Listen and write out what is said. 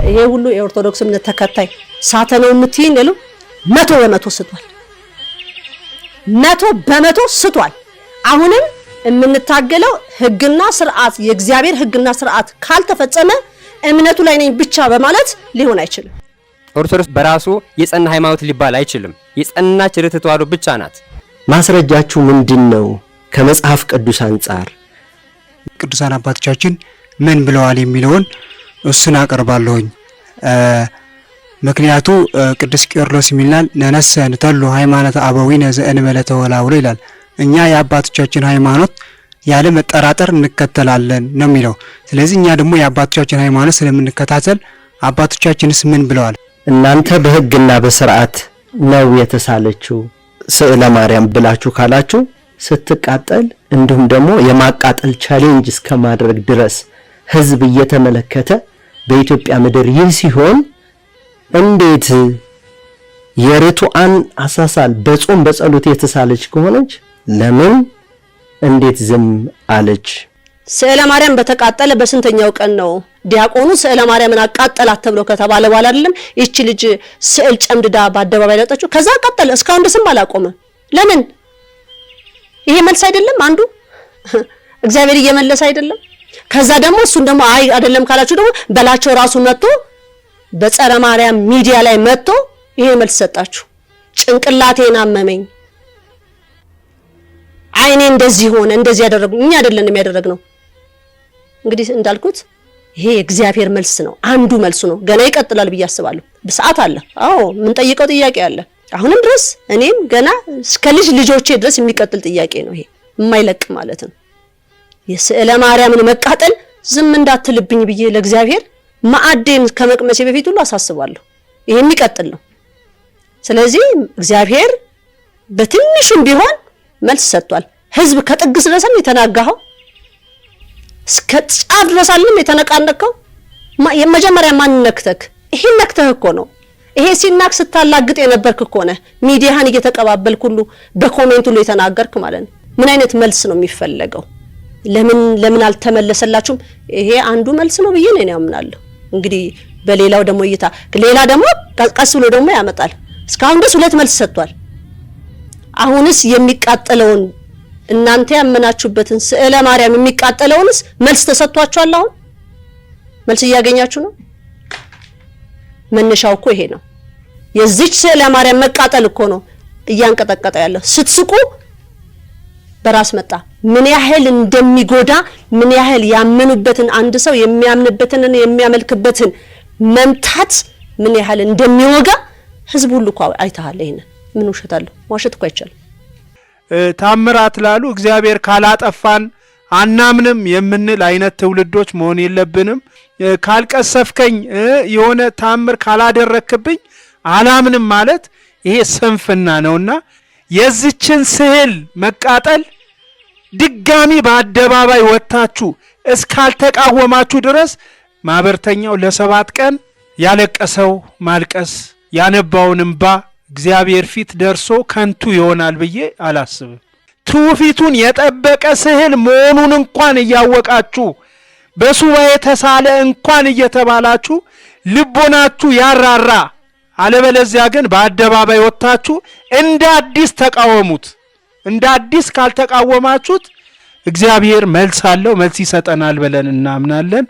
ይሄ ሁሉ የኦርቶዶክስ እምነት ተከታይ ሳተነው የምትይኝ ያለው 100% ስቷል። 100% ስቷል። አሁንም የምንታገለው ህግና ስርዓት የእግዚአብሔር ህግና ስርዓት ካልተፈጸመ እምነቱ ላይ ነኝ ብቻ በማለት ሊሆን አይችልም። ኦርቶዶክስ በራሱ የጸና ሃይማኖት ሊባል አይችልም። የጸናች ርትዕ ተዋሕዶ ብቻ ናት። ማስረጃችሁ ምንድነው? ከመጽሐፍ ቅዱስ አንፃር ቅዱሳን አባቶቻችን ምን ብለዋል የሚለውን እሱን አቀርባለሁኝ። ምክንያቱ ቅዱስ ቄርሎስ ይላል ነነሰን ተሉ ሃይማኖተ አበዊነ ዘእንበለ ተወላውሎ ይላል። እኛ የአባቶቻችን ሃይማኖት ያለ መጠራጠር እንከተላለን ነው የሚለው። ስለዚህ እኛ ደግሞ የአባቶቻችን ሃይማኖት ስለምንከታተል አባቶቻችንስ ምን ብለዋል? እናንተ በህግና በስርዓት ነው የተሳለችው ስዕለ ማርያም ብላችሁ ካላችሁ ስትቃጠል እንዲሁም ደግሞ የማቃጠል ቻሌንጅ እስከማድረግ ድረስ ህዝብ እየተመለከተ በኢትዮጵያ ምድር ይህ ሲሆን እንዴት የርቱዓን አሳሳል በጾም በጸሎት የተሳለች ከሆነች ለምን እንዴት ዝም አለች? ስዕለ ማርያም በተቃጠለ በስንተኛው ቀን ነው ዲያቆኑ ስዕለ ማርያምን አቃጠላት ተብሎ ከተባለ በኋላ አይደለም እቺ ልጅ ስዕል ጨምድዳ በአደባባይ ለጠችው? ከዛ አቃጠለ። እስካሁን ድረስም አላቆመም። ለምን? ይሄ መልስ አይደለም አንዱ እግዚአብሔር እየመለሰ አይደለም? ከዛ ደግሞ እሱን ደግሞ አይ አይደለም ካላችሁ ደግሞ በላቸው ራሱ መጥቶ በጸረ ማርያም ሚዲያ ላይ መጥቶ ይሄ መልስ ሰጣችሁ። ጭንቅላቴን አመመኝ፣ አይኔ እንደዚህ ሆነ፣ እንደዚህ ያደረጉ እኛ አይደለንም ያደረግነው። እንግዲህ እንዳልኩት ይሄ የእግዚአብሔር መልስ ነው፣ አንዱ መልሱ ነው። ገና ይቀጥላል ብዬ አስባለሁ። በሰዓት አለ። አዎ ምን ጠይቀው ጥያቄ አለ። አሁንም ድረስ እኔም ገና እስከ ልጆቼ ድረስ የሚቀጥል ጥያቄ ነው። ይሄ የማይለቅ ማለት ነው። የስዕለ ማርያምን መቃጠል ዝም እንዳትልብኝ ብዬ ለእግዚአብሔር ማዕዴን ከመቅመሴ በፊት ሁሉ አሳስባለሁ። ይሄ የሚቀጥል ነው። ስለዚህ እግዚአብሔር በትንሹም ቢሆን መልስ ሰጥቷል። ህዝብ ከጥግ ድረስም የተናጋው እስከ ጫፍ ድረስም የተነቃነቀው የመጀመሪያ ማን ነክተክ? ይሄን ነክተህ እኮ ነው። ይሄ ሲናክ ስታላግጥ የነበርክ እኮ ነህ። ሚዲያህን እየተቀባበልክ ሁሉ በኮሜንት ሁሉ የተናገርክ ማለት ነው። ምን አይነት መልስ ነው የሚፈለገው? ለምን አልተመለሰላችሁም? ይሄ አንዱ መልስ ነው ብዬ ነው ያምናለሁ። እንግዲህ በሌላው ደግሞ እይታ ሌላ ደግሞ ቀስ ብሎ ደግሞ ያመጣል። እስካሁን ድረስ ሁለት መልስ ሰጥቷል። አሁንስ የሚቃጠለውን እናንተ ያመናችሁበትን ስዕለ ማርያም የሚቃጠለውንስ መልስ ተሰጥቷችኋል? አሁን መልስ እያገኛችሁ ነው። መነሻው እኮ ይሄ ነው። የዚች ስዕለ ማርያም መቃጠል እኮ ነው እያንቀጠቀጠ ያለው። ስትስቁ በራስ መጣ ምን ያህል እንደሚጎዳ ምን ያህል ያመኑበትን አንድ ሰው የሚያምንበትን የሚያመልክበትን መምታት ምን ያህል እንደሚወጋ ህዝብ ሁሉ እኮ አይተሃል። ይሄን ምን ውሸታለሁ? ዋሸት እኮ አይቻልም። ታምራት ላሉ እግዚአብሔር ካላጠፋን አናምንም የምንል አይነት ትውልዶች መሆን የለብንም። ካልቀሰፍከኝ የሆነ ታምር ካላደረክብኝ አላምንም ማለት ይሄ ስንፍና ነውና የዚችን ስዕል መቃጠል ድጋሚ በአደባባይ ወጣችሁ እስካልተቃወማችሁ ድረስ ማበርተኛው ለ7 ቀን ያለቀሰው ማልቀስ ያነባውን እንባ እግዚአብሔር ፊት ደርሶ ከንቱ ይሆናል ብዬ አላስብም። ትውፊቱን የጠበቀ ስዕል መሆኑን እንኳን እያወቃችሁ በሱባኤ ተሳለ እንኳን እየተባላችሁ ልቦናችሁ ያራራ። አለበለዚያ ግን በአደባባይ ወጣችሁ እንደ አዲስ ተቃወሙት። እንደ አዲስ ካልተቃወማችሁት እግዚአብሔር መልስ አለው፣ መልስ ይሰጠናል ብለን እናምናለን።